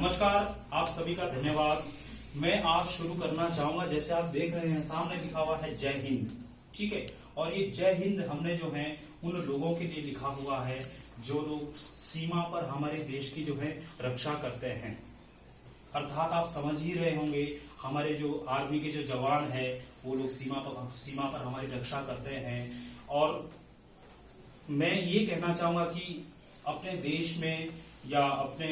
नमस्कार, आप सभी का धन्यवाद। मैं आज शुरू करना चाहूंगा। जैसे आप देख रहे हैं सामने लिखा हुआ है जय हिंद, ठीक है। और ये जय हिंद हमने जो है उन लोगों के लिए लिखा हुआ है जो लोग सीमा पर हमारे देश की जो है रक्षा करते हैं। अर्थात आप समझ ही रहे होंगे, हमारे जो आर्मी के जो जवान है वो लोग सीमा पर हमारी रक्षा करते हैं। और मैं ये कहना चाहूंगा कि अपने देश में या अपने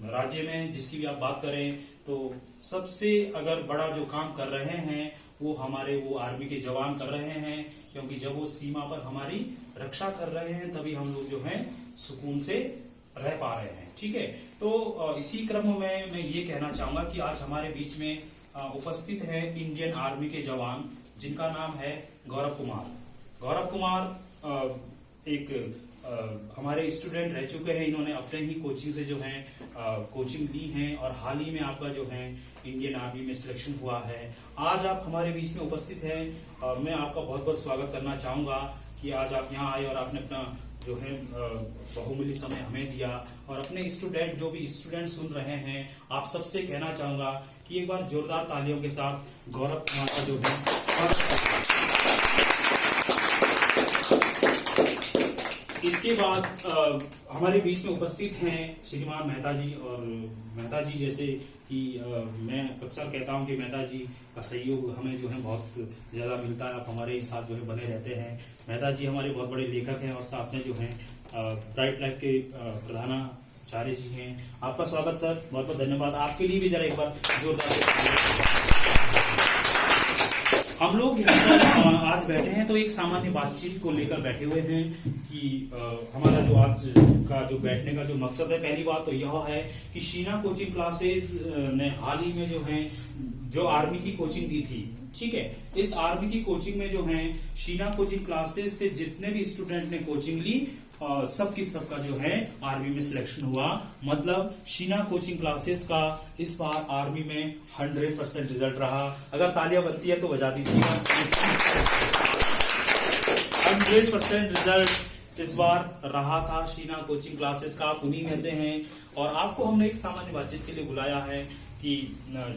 राज्य में जिसकी भी आप बात करें तो सबसे अगर बड़ा जो काम कर रहे हैं वो हमारे वो आर्मी के जवान कर रहे हैं, क्योंकि जब वो सीमा पर हमारी रक्षा कर रहे हैं तभी हम लोग जो हैं सुकून से रह पा रहे हैं, ठीक है। तो इसी क्रम में मैं ये कहना चाहूंगा कि आज हमारे बीच में उपस्थित है इंडियन आर्मी के जवान जिनका नाम है गौरव कुमार। गौरव कुमार एक हमारे स्टूडेंट रह चुके हैं। इन्होंने अपने ही कोचिंग से जो है कोचिंग ली है और हाल ही में आपका जो है इंडियन आर्मी में सिलेक्शन हुआ है। आज आप हमारे बीच में उपस्थित हैं। मैं आपका बहुत बहुत स्वागत करना चाहूंगा कि आज आप यहाँ आए और आपने अपना जो है बहुमूल्य समय हमें दिया। और अपने स्टूडेंट जो भी स्टूडेंट सुन रहे हैं आप सबसे कहना चाहूंगा कि एक बार जोरदार तालियों के साथ गौरव कुमार का जो है स्वागत। इसके बाद हमारे बीच में उपस्थित हैं श्रीमान मेहता जी। और मेहता जी जैसे कि मैं अक्सर कहता हूं कि मेहता जी का सहयोग हमें जो है बहुत ज्यादा मिलता है। आप हमारे साथ जो है बने रहते हैं। मेहता जी हमारे बहुत बड़े लेखक हैं और साथ में जो है ब्राइट लाइफ के प्रधानाचार्य जी हैं। आपका स्वागत सर, बहुत बहुत धन्यवाद। आपके लिए भी जरा एक बार जोरदार। हम लोग आज बैठे हैं तो एक सामान्य बातचीत को लेकर बैठे हुए हैं कि हमारा जो आज का जो बैठने का जो मकसद है, पहली बात तो यह है कि शीना कोचिंग क्लासेस ने हाल ही में जो है जो आर्मी की कोचिंग दी थी, ठीक है। इस आर्मी की कोचिंग में जो है शीना कोचिंग क्लासेस से जितने भी स्टूडेंट ने कोचिंग ली सबका जो है आर्मी में सिलेक्शन हुआ। मतलब शीना कोचिंग क्लासेस का इस बार आर्मी में 100% रिजल्ट रहा। अगर तालियां बनती है तो बजा दीजिएगा। 100% रिजल्ट इस बार रहा था शीना कोचिंग क्लासेस का। आप उन्हीं में से हैं और आपको हमने एक सामान्य बातचीत के लिए बुलाया है कि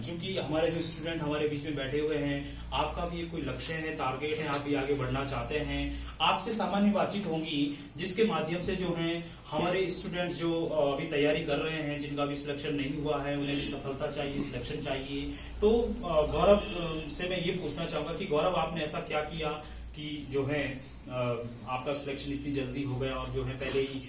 चूंकि हमारे जो स्टूडेंट हमारे बीच में बैठे हुए हैं, आपका भी कोई लक्ष्य है, टारगेट है, आप भी आगे बढ़ना चाहते हैं। आपसे सामान्य बातचीत होगी जिसके माध्यम से जो है हमारे स्टूडेंट जो अभी तैयारी कर रहे हैं, जिनका भी सिलेक्शन नहीं हुआ है, उन्हें भी सफलता चाहिए, सिलेक्शन चाहिए। तो गौरव से मैं ये पूछना चाहूंगा कि गौरव आपने ऐसा क्या किया कि जो है आपका सिलेक्शन इतनी जल्दी हो गया और जो है पहले ही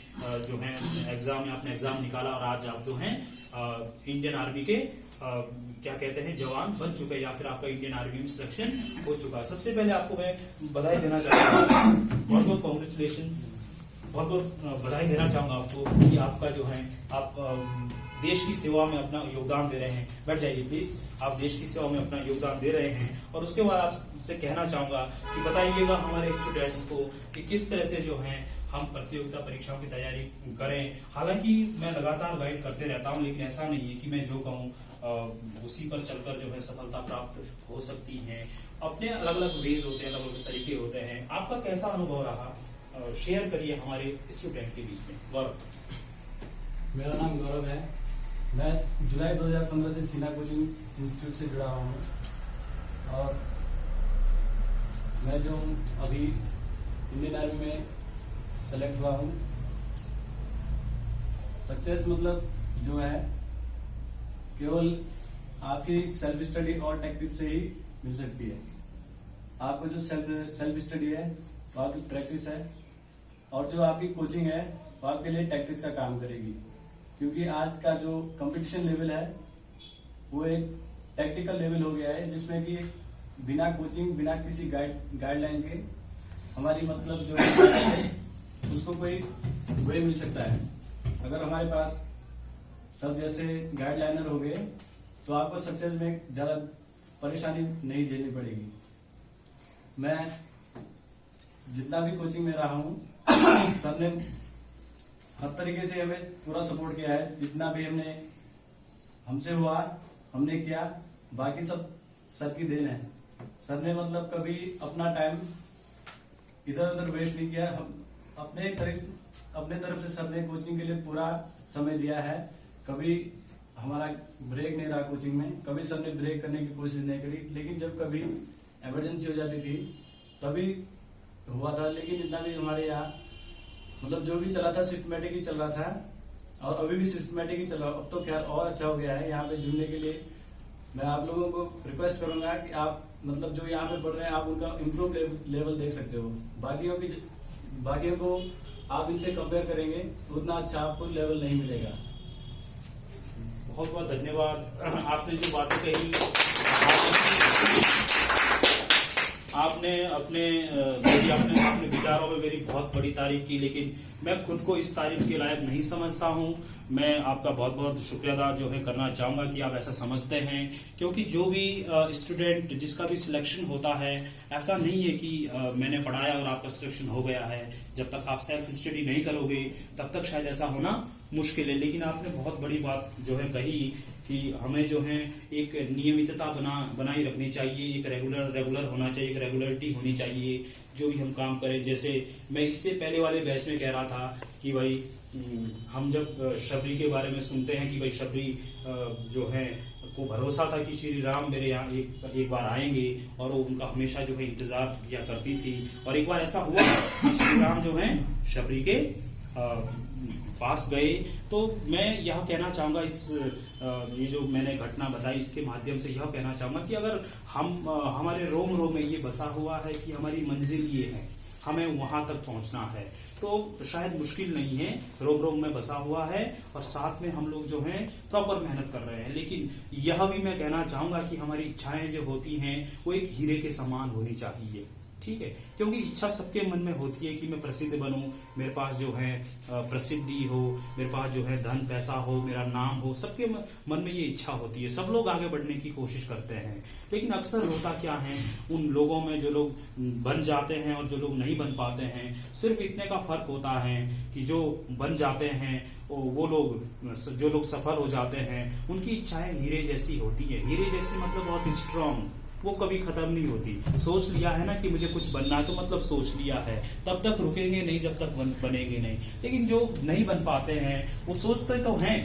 जो है एग्जाम में आपने एग्जाम निकाला और आज आप जो है इंडियन आर्मी के क्या कहते हैं जवान बन चुके हैं या फिर आपका इंडियन आर्मी में सिलेक्शन हो चुका है। सबसे पहले आपको मैं बधाई देना चाहूंगा, बहुत बहुत कॉन्ग्रेचुलेशन, बहुत बहुत बधाई देना चाहूंगा आपको कि आपका जो है आप देश की सेवा में अपना योगदान दे रहे हैं। बैठ जाइए प्लीज। आप देश की सेवा में अपना योगदान दे रहे हैं और उसके बाद आपसे कहना चाहूंगा कि बताइएगा हमारे स्टूडेंट्स को कि किस तरह से जो है हम प्रतियोगिता परीक्षाओं की तैयारी करें। हालांकि मैं लगातार गाइड करते रहता हूं, लेकिन ऐसा नहीं है कि मैं जो कहूं उसी पर चलकर जो है सफलता प्राप्त हो सकती है। अपने अलग अलग वेज होते हैं, अलग अलग तरीके होते हैं। आपका कैसा अनुभव रहा, शेयर करिए हमारे स्टूडेंट के बीच में। गौरव। मेरा नाम गौरव है। मैं जुलाई 2015 से शीना कोचिंग इंस्टीट्यूट से जुड़ा हुआ हूँ और मैं जो अभी इंडियन आर्मी में सेलेक्ट हुआ हूँ। सक्सेस मतलब जो है केवल आपकी सेल्फ स्टडी और टैक्टिस से ही मिल सकती है। आपको जो सेल्फ स्टडी है वो आपकी प्रैक्टिस है और जो आपकी कोचिंग है वो आपके लिए टैक्टिस का काम करेगी, क्योंकि आज का जो कंपटीशन लेवल है वो एक टैक्टिकल लेवल हो गया है, जिसमें कि बिना कोचिंग बिना किसी गाइडलाइन के हमारी मतलब जो है उसको कोई वे मिल सकता है। अगर हमारे पास सब जैसे गाइडलाइनर हो गए तो आपको सक्सेस में ज्यादा परेशानी नहीं झेलनी पड़ेगी। मैं जितना भी कोचिंग में रहा हूँ सबने हर तरीके से हमें पूरा सपोर्ट किया है। जितना भी हमसे हुआ हमने किया, बाकी सब सर की देन है। सर ने मतलब कभी अपना टाइम इधर उधर वेस्ट नहीं किया। हम अपने तरफ से सर ने कोचिंग के लिए पूरा समय दिया है। कभी हमारा ब्रेक नहीं रहा कोचिंग में, कभी सर ने ब्रेक करने की कोशिश नहीं करी, लेकिन जब कभी इमरजेंसी हो जाती थी तभी हुआ था। लेकिन इतना भी हमारे यहाँ मतलब जो भी चला था सिस्टमेटिक ही चल रहा था, और अभी भी सिस्टमेटिक ही चल रहा है। अब तो खैर और अच्छा हो गया है। यहाँ पे जुड़ने के लिए मैं आप लोगों को रिक्वेस्ट करूंगा कि आप मतलब जो यहाँ पे पढ़ रहे हैं आप उनका इम्प्रूव लेवल देख सकते हो। बाकियों को आप इनसे कंपेयर करेंगे तो उतना अच्छा आपको लेवल नहीं मिलेगा। बहुत बहुत धन्यवाद। आपने जो बातें कही, आपने अपने विचारों में मेरी बहुत बड़ी तारीफ की, लेकिन मैं खुद को इस तारीफ के लायक नहीं समझता हूं। मैं आपका बहुत बहुत शुक्रिया अदा जो है करना चाहूंगा कि आप ऐसा समझते हैं, क्योंकि जो भी स्टूडेंट जिसका भी सिलेक्शन होता है, ऐसा नहीं है कि मैंने पढ़ाया और आपका सिलेक्शन हो गया है। जब तक आप सेल्फ स्टडी नहीं करोगे तब तक शायद ऐसा होना मुश्किल है। लेकिन आपने बहुत बड़ी बात जो है कही कि हमें जो है एक नियमितता बनाई रखनी चाहिए, एक रेगुलर होना चाहिए, एक रेगुलरिटी होनी चाहिए जो भी हम काम करें। जैसे मैं इससे पहले वाले बैच में कह रहा था कि भाई हम जब शबरी के बारे में सुनते हैं कि भाई शबरी जो है को भरोसा था कि श्री राम मेरे यहाँ एक बार आएंगे, और वो उनका हमेशा जो है इंतजार किया करती थी। और एक बार ऐसा हुआ कि श्री राम जो है शबरी के पास गए। तो मैं यह कहना चाहूंगा ये जो मैंने घटना बताई इसके माध्यम से यह कहना चाहूंगा कि अगर हमारे रोम रोम में ये बसा हुआ है कि हमारी मंजिल ये है, हमें वहां तक पहुंचना है, तो शायद मुश्किल नहीं है। रोम रोम में बसा हुआ है और साथ में हम लोग जो हैं प्रॉपर मेहनत कर रहे हैं। लेकिन यह भी मैं कहना चाहूंगा कि हमारी इच्छाएं जो होती हैं वो एक हीरे के समान होनी चाहिए, ठीक है। क्योंकि इच्छा सबके मन में होती है कि मैं प्रसिद्ध बनूं, मेरे पास जो है प्रसिद्धि हो, मेरे पास जो है धन पैसा हो, मेरा नाम हो, सबके मन में ये इच्छा होती है। सब लोग आगे बढ़ने की कोशिश करते हैं, लेकिन अक्सर होता क्या है उन लोगों में जो लोग बन जाते हैं और जो लोग नहीं बन पाते हैं, सिर्फ इतने का फर्क होता है कि जो बन जाते हैं वो लोग, जो लोग सफल हो जाते हैं, उनकी इच्छाएं हीरे जैसी होती है। हीरे जैसी मतलब बहुत स्ट्रांग, वो कभी खत्म नहीं होती। सोच लिया है ना कि मुझे कुछ बनना है तो मतलब सोच लिया है, तब तक रुकेंगे नहीं जब तक बनेंगे नहीं। लेकिन जो नहीं बन पाते हैं वो सोचते तो हैं,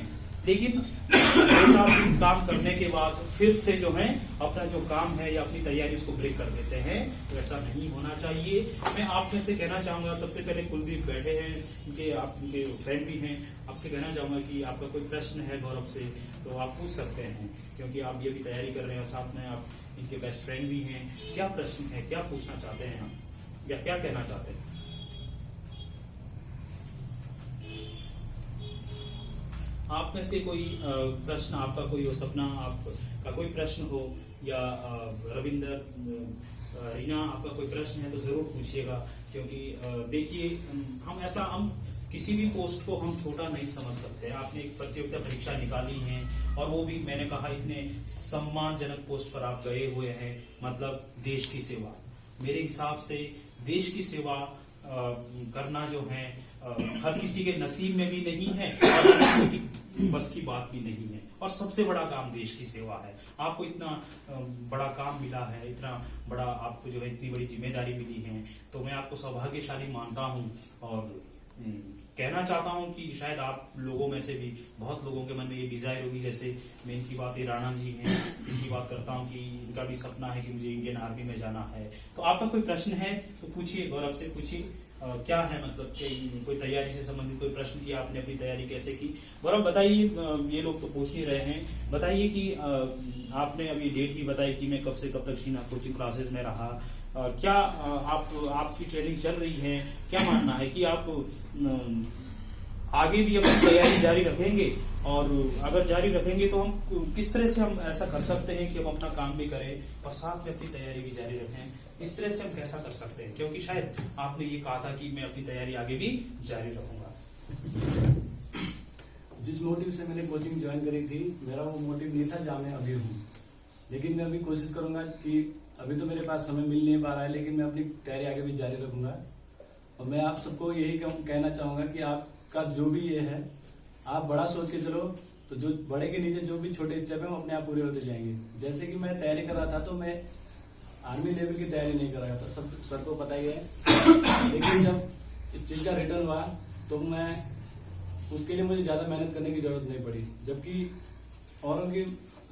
लेकिन 2-4 दिन काम करने के बाद फिर से जो है अपना जो काम है या अपनी तैयारी उसको ब्रेक कर देते हैं। तो ऐसा नहीं होना चाहिए। मैं आप में से कहना चाहूंगा, सबसे पहले कुलदीप बैठे हैं, आप उनके फ्रेंड भी हैं, आपसे कहना चाहूंगा कि आपका कोई प्रश्न है गौरव से तो आप पूछ सकते हैं, क्योंकि आप ये भी तैयारी कर रहे हैं, साथ में आप इनके बेस्ट फ्रेंड भी हैं। क्या प्रश्न है, क्या पूछना चाहते हैं आप, या क्या कहना चाहते हैं? आप में से कोई प्रश्न, आपका कोई हो सपना, आपका कोई प्रश्न हो, या रविंदर, रीना, आपका कोई प्रश्न है तो जरूर पूछिएगा। क्योंकि देखिए हम किसी भी पोस्ट को हम छोटा नहीं समझ सकते। आपने एक प्रतियोगिता परीक्षा निकाली है और वो भी मैंने कहा इतने सम्मानजनक पोस्ट पर आप गए हुए हैं, मतलब देश की सेवा। मेरे हिसाब से देश की सेवा करना जो है हर किसी के नसीब में भी नहीं है और हर किसी की बस की बात भी नहीं है। और सबसे बड़ा काम देश की सेवा है। आपको इतना बड़ा काम मिला है, इतना बड़ा आपको जो है इतनी बड़ी जिम्मेदारी मिली है, तो मैं आपको सौभाग्यशाली मानता हूं और कहना चाहता हूं कि शायद आप लोगों में से भी बहुत लोगों के मन में ये डिजायर होगी। जैसे मैं इनकी बात राणा जी हैं, इनकी बात करता हूं कि इनका भी सपना है कि मुझे इंडियन आर्मी में जाना है। तो आपका कोई प्रश्न है तो पूछिए, गौरव से पूछिए। क्या है मतलब कोई तैयारी से संबंधित कोई प्रश्न की, आपने अपनी तैयारी कैसे की? गौरव बताइए, ये लोग तो पूछ ही रहे हैं, बताइए कि आपने अभी डेट भी बताई कि मैं कब से कब तक शीना कोचिंग क्लासेस में रहा। क्या आपकी ट्रेनिंग चल रही है? क्या मानना है कि आप आगे भी अपनी तैयारी जारी रखेंगे? और अगर जारी रखेंगे तो हम किस तरह से हम ऐसा कर सकते हैं कि हम अपना काम भी करें और साथ में अपनी तैयारी भी जारी रखें? इस तरह से हम कैसा कर सकते हैं? क्योंकि शायद आपने ये कहा था कि मैं अपनी तैयारी आगे भी जारी रखूंगा। जिस मोटिव से मैंने कोचिंग ज्वाइन करी थी, मेरा वो मोटिव नहीं था जहाँ मैं अभी हूँ। लेकिन मैं अभी कोशिश करूंगा कि अभी तो मेरे पास समय मिल नहीं पा रहा है, लेकिन मैं अपनी तैयारी आगे भी जारी रखूंगा। और मैं आप सबको यही कहना चाहूंगा कि आपका जो भी ये है, आप बड़ा सोच के चलो, तो जो बड़े के नीचे जो भी छोटे स्टेप है वो अपने आप पूरे होते जाएंगे। जैसे कि मैं तैयारी कर रहा था तो मैं आर्मी लेवल की तैयारी नहीं कर रहा था, सब सर को पता ही है। लेकिन जब इस चीज का रिटर्न हुआ तो मैं उसके लिए मुझे ज्यादा मेहनत करने की जरूरत नहीं पड़ी। जबकि औरों की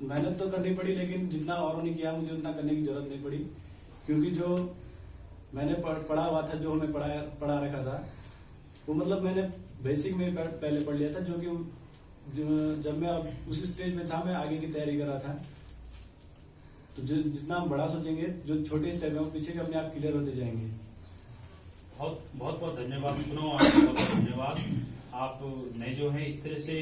मेहनत तो करनी पड़ी, लेकिन जितना औरों ने किया मुझे उतना करने की जरूरत नहीं पड़ी, क्योंकि जो मैंने पढ़ा हुआ था, जो हमें पढ़ा रखा था, वो मतलब मैंने बेसिक में पहले पढ़ लिया था, जो कि जब मैं अब उसी स्टेज में था, मैं आगे की तैयारी कर रहा था। तो जितना हम बड़ा सोचेंगे, जो छोटे स्टेप है वो पीछे के अपने आप क्लियर होते जाएंगे। बहुत बहुत धन्यवाद मित्रों, आपको बहुत बहुत धन्यवाद। आपने जो है इस तरह से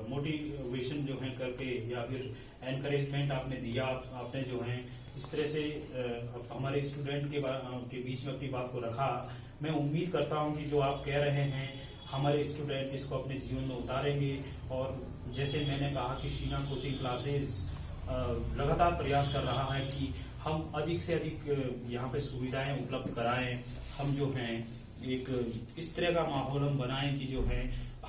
मोटिवेशन जो है करके या फिर एनकरेजमेंट आपने दिया, आपने जो है इस तरह से हमारे स्टूडेंट के बीच में अपनी बात को रखा। मैं उम्मीद करता हूं कि जो आप कह रहे हैं हमारे स्टूडेंट इसको अपने जीवन में उतारेंगे। और जैसे मैंने कहा कि शीना कोचिंग क्लासेस लगातार प्रयास कर रहा है कि हम अधिक से अधिक यहाँ पे सुविधाएं उपलब्ध कराएं। हम जो हैं एक इस तरह का माहौल हम बनाएं कि जो है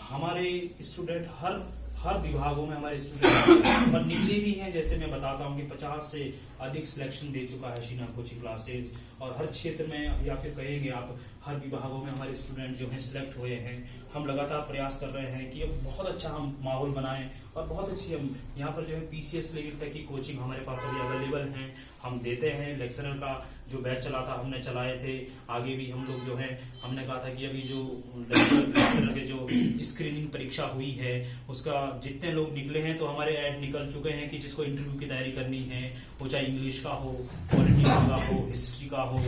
हमारे स्टूडेंट हर विभागों में हमारे स्टूडेंट पर निकले भी हैं। जैसे मैं बताता हूं कि 50 से अधिक सिलेक्शन दे चुका है शीना कोचिंग क्लासेस, और हर क्षेत्र में या फिर कहेंगे आप हर विभागों में हमारे स्टूडेंट जो हैं सिलेक्ट हुए हैं। हम लगातार प्रयास कर रहे हैं कि अब बहुत अच्छा हम माहौल बनाएं और बहुत अच्छी हम यहाँ पर जो है PCS लेवल तक की कोचिंग हमारे पास अभी अवेलेबल है, हम देते हैं। लेक्चरर का जो बैच चला था हमने चलाए थे, आगे भी हम लोग जो है हमने कहा था कि अभी जो लेक्चरर के जो स्क्रीनिंग परीक्षा हुई है उसका जितने लोग निकले हैं तो हमारे ऐड निकल चुके हैं कि जिसको इंटरव्यू की तैयारी करनी है, वो चाहे इंग्लिश का हो, पॉलिटिकल का हो, हिस्ट्री का हो,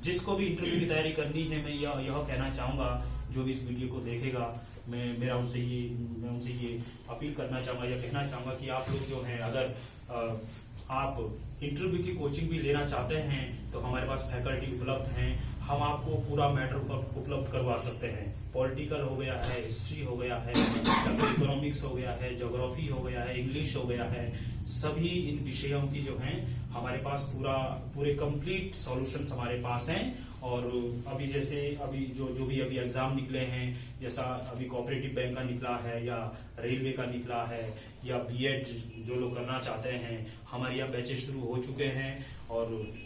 जिसको भी इंटरव्यू की तैयारी करनी है, मैं यह कहना चाहूंगा जो भी इस वीडियो को देखेगा, मैं उनसे ये अपील करना चाहूंगा या कहना चाहूंगा कि आप लोग जो हैं अगर आप इंटरव्यू की कोचिंग भी लेना चाहते हैं तो हमारे पास फैकल्टी उपलब्ध हैं। हम आपको पूरा मैटर उपलब्ध करवा सकते हैं। पॉलिटिकल हो गया है, हिस्ट्री हो गया है, इकोनॉमिक्स हो गया है, ज्योग्राफी हो गया है, इंग्लिश हो गया है, सभी इन विषयों की जो हैं हमारे पास पूरे कंप्लीट सॉल्यूशंस हमारे पास हैं। और अभी जैसे जो भी अभी एग्जाम निकले हैं, जैसा अभी कोऑपरेटिव बैंक का निकला है या रेलवे का निकला है या बीएड जो लोग करना चाहते हैं, हमारे यहाँ बैचेस शुरू हो चुके हैं। और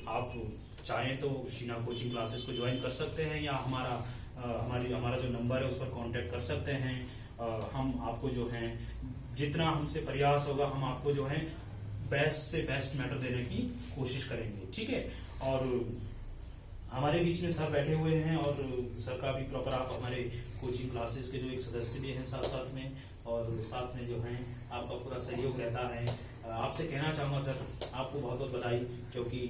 आप चाहें तो शीना कोचिंग क्लासेस को ज्वाइन कर सकते हैं या हमारा जो नंबर है उस पर कांटेक्ट कर सकते हैं। हम आपको जो है जितना हमसे प्रयास होगा हम आपको जो है बेस्ट से बेस्ट मैटर देने की कोशिश करेंगे, ठीक है। और हमारे बीच में सर बैठे हुए हैं और सर का भी प्रॉपर आप हमारे कोचिंग क्लासेस के जो एक सदस्य भी हैं साथ में, और साथ में जो है आपका पूरा सहयोग रहता है। आपसे कहना चाहूंगा सर, आपको बहुत बहुत बधाई, क्योंकि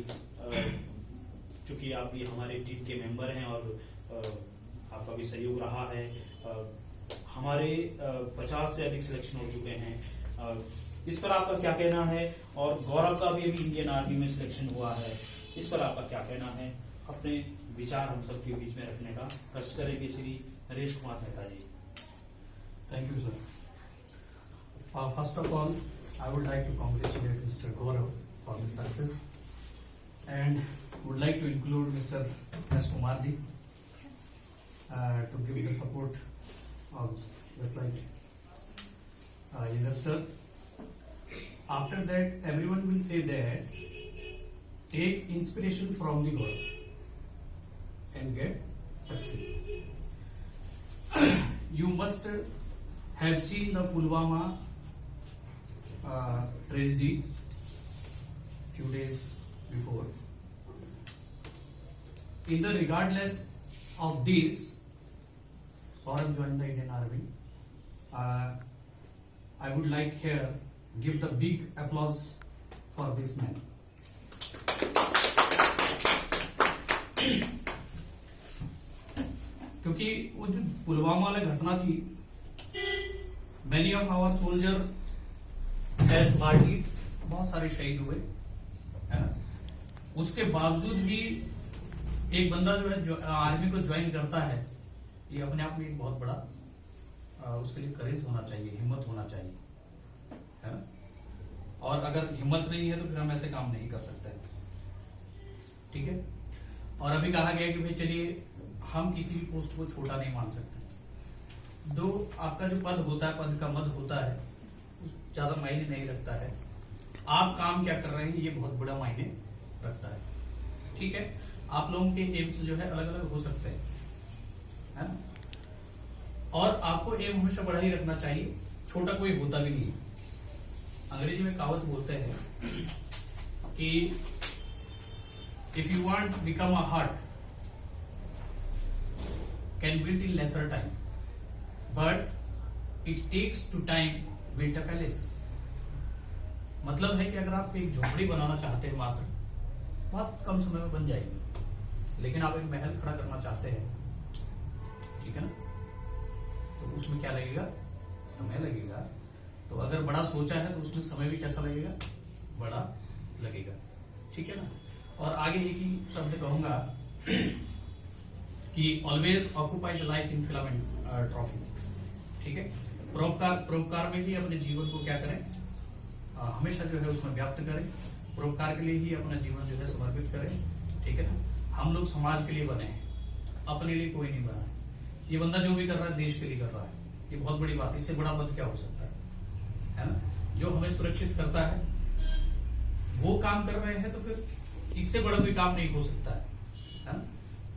चूंकि आप भी हमारे टीम के मेंबर हैं और आपका भी सहयोग रहा है। हमारे 50 से अधिक सिलेक्शन हो चुके हैं। इस पर आपका क्या कहना है? और गौरव का भी अभी इंडियन आर्मी में सिलेक्शन हुआ है, इस पर आपका क्या कहना है? अपने विचार हम सबके बीच में रखने का कष्ट करेंगे श्री नरेश कुमार मेहता जी। Thank you, sir. First of all, I would like to congratulate Mr. Gaurav for the success, and would like to include Mr. S. Kumar ji to give the support of just like investor. After that, everyone will say that take inspiration from the Gaurav and get succeed. You must have seen the Pulwama tragedy few days before. In the regardless of this, Saurabh joined the Indian Army. I would like here give the big applause for this man. क्योंकि वो जो पुलवामा वाली घटना थी, many of our soldier has martyred, बहुत सारे शहीद हुए, है ना। उसके बावजूद भी एक बंदा जो है जो आर्मी को ज्वाइन करता है, ये अपने आप में एक बहुत बड़ा उसके लिए करेज होना चाहिए, हिम्मत होना चाहिए, है ना। और अगर हिम्मत नहीं है तो फिर हम ऐसे काम नहीं कर सकते, ठीक है। और अभी कहा गया कि भाई चलिए हम किसी भी पोस्ट को छोटा नहीं मान सकते। दो आपका जो पद होता है, पद का मद होता है, ज्यादा मायने नहीं रखता है। आप काम क्या कर रहे हैं ये बहुत बड़ा मायने रखता है, ठीक है। आप लोगों के एम्स जो है अलग अलग हो सकते हैं, है ना। और आपको एम हमेशा बड़ा ही रखना चाहिए, छोटा कोई होता भी नहीं है। अंग्रेजी में कहावत बोलते हैं कि if you want become a heart can build in lesser time but it takes to time build a palace. मतलब है कि अगर आप एक झोपड़ी बनाना चाहते हैं मात्र बहुत कम समय में बन जाएगी, लेकिन आप एक महल खड़ा करना चाहते हैं, ठीक है ना, तो उसमें क्या लगेगा, समय लगेगा। तो अगर बड़ा सोचा है तो उसमें समय भी कैसा लगेगा, बड़ा लगेगा, ठीक है ना। और आगे एक ही शब्द कहूंगा कि always occupy the life in filament trophy, ठीक है। परोपकार में ही अपने जीवन को क्या करें, हमेशा जो है उसमें व्याप्त करें, परोपकार के लिए ही अपना जीवन जो है समर्पित करें, ठीक है ना। हम लोग समाज के लिए बने हैं, अपने लिए कोई नहीं बना है। ये बंदा जो भी कर रहा है देश के लिए कर रहा है, ये बहुत बड़ी बात, इससे बड़ा पद क्या हो सकता है ना। जो हमें सुरक्षित करता है वो काम कर रहे हैं, तो फिर इससे बड़ा कोई काम नहीं हो सकता है ना।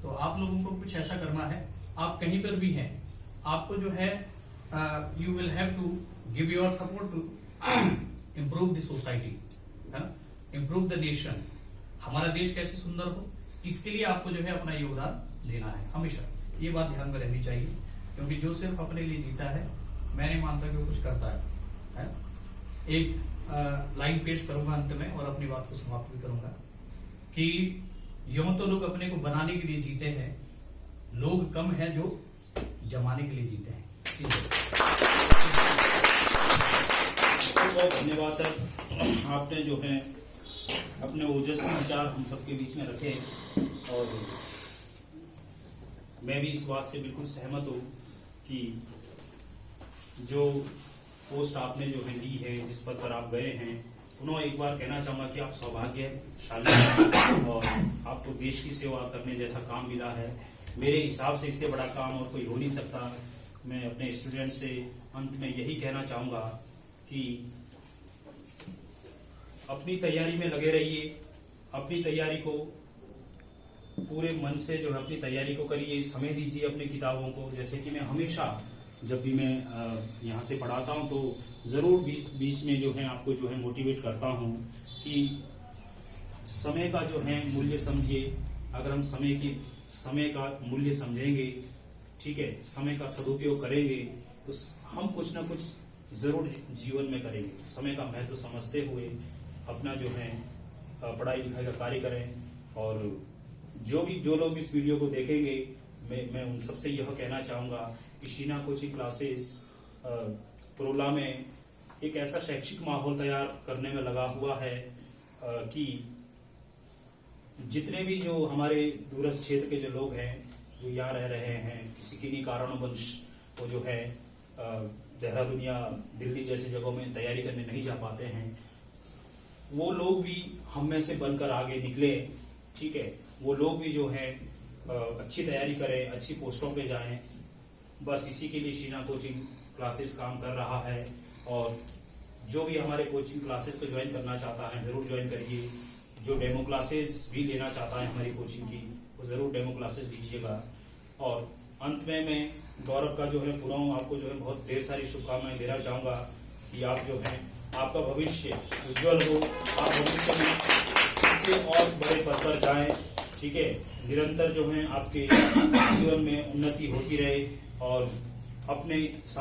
तो आप लोगों को कुछ ऐसा करना है, आप कहीं पर भी हैं, आपको जो है you will have to give your support to improve the society, है ना, इम्प्रूव द नेशन। हमारा देश कैसे सुंदर हो, इसके लिए आपको जो है अपना योगदान देना है। हमेशा ये बात ध्यान में रहनी चाहिए, क्योंकि जो सिर्फ अपने लिए जीता है, मैं नहीं मानता कि वो कुछ करता है। एक लाइन पेश करूंगा अंत में और अपनी बात को समाप्त भी करूंगा कि यूं तो लोग अपने को बनाने के लिए जीते हैं, लोग कम है जो जमाने के लिए जीते हैं। बहुत धन्यवाद सर, आपने जो है अपने ओजस्वी विचार हम सबके बीच में रखे, और मैं भी इस बात से बिल्कुल सहमत हूँ कि जो पोस्ट आपने जो है ली है, जिस पद पर आप गए हैं, उन्होंने एक बार कहना चाहूंगा कि आप सौभाग्यशाली हैं और आपको देश की सेवा करने जैसा काम मिला है। मेरे हिसाब से इससे बड़ा काम और कोई हो नहीं सकता। मैं अपने स्टूडेंट से अंत में यही कहना चाहूंगा कि अपनी तैयारी में लगे रहिए, अपनी तैयारी को पूरे मन से जो है अपनी तैयारी को करिए, समय दीजिए अपनी किताबों को। जैसे कि मैं हमेशा जब भी मैं यहाँ से पढ़ाता हूँ तो जरूर बीच में जो है आपको जो है मोटिवेट करता हूँ कि समय का जो है मूल्य समझिए। अगर हम समय का मूल्य समझेंगे, ठीक है, समय का सदुपयोग करेंगे, तो हम कुछ ना कुछ जरूर जीवन में करेंगे। समय का महत्व समझते हुए अपना जो है पढ़ाई लिखाई का कार्य करें। और जो लोग इस वीडियो को देखेंगे, मैं उन सबसे यह कहना चाहूंगा कि शीना कोचिंग क्लासेस प्रोला में एक ऐसा शैक्षिक माहौल तैयार करने में लगा हुआ है कि जितने भी जो हमारे दूरस्थ क्षेत्र के जो लोग हैं, जो यहाँ रह रहे हैं, किसी किन्हीं कारणवश वो जो है देहरादून या दिल्ली जैसे जगहों में तैयारी करने नहीं जा पाते हैं, वो लोग भी हम में से बनकर आगे निकले, ठीक है। वो लोग भी जो है अच्छी तैयारी करें, अच्छी पोस्टों पे जाएं। बस इसी के लिए शीना कोचिंग क्लासेस काम कर रहा है। और जो भी हमारे कोचिंग क्लासेस को ज्वाइन करना चाहता है जरूर ज्वाइन करिए। जो डेमो क्लासेस भी लेना चाहता है हमारी कोचिंग की, वो जरूर डेमो क्लासेस लीजिएगा। और अंत में मैं गौरव का जो है पूरा आपको जो है बहुत ढेर सारी शुभकामनाएं देना चाहूंगा कि आप जो है आपका भविष्य उज्जवल हो, आप भविष्य में इससे और बड़े पद पर जाएं, ठीक है। निरंतर जो है आपके जीवन में उन्नति होती रहे। और अपने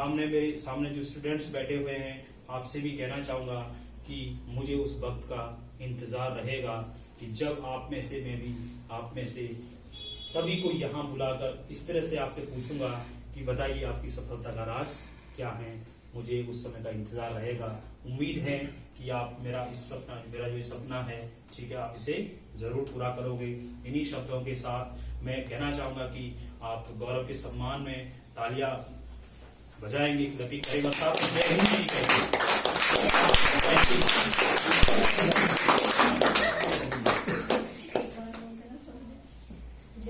मेरे सामने जो स्टूडेंट्स बैठे हुए हैं, आपसे भी कहना चाहूंगा कि मुझे उस वक्त का इंतजार रहेगा कि जब आप में से, मैं भी आप में से सभी को यहाँ बुलाकर इस तरह से आपसे पूछूंगा कि बताइए आपकी सफलता का राज क्या है। मुझे उस समय का इंतजार रहेगा। उम्मीद है कि आप मेरा जो सपना है, ठीक है, आप इसे जरूर पूरा करोगे। इन्हीं शब्दों के साथ मैं कहना चाहूंगा कि आप गौरव के सम्मान में तालियां बजाएंगे, क्लैपिंग करेंगे, जय हिंद करेंगे।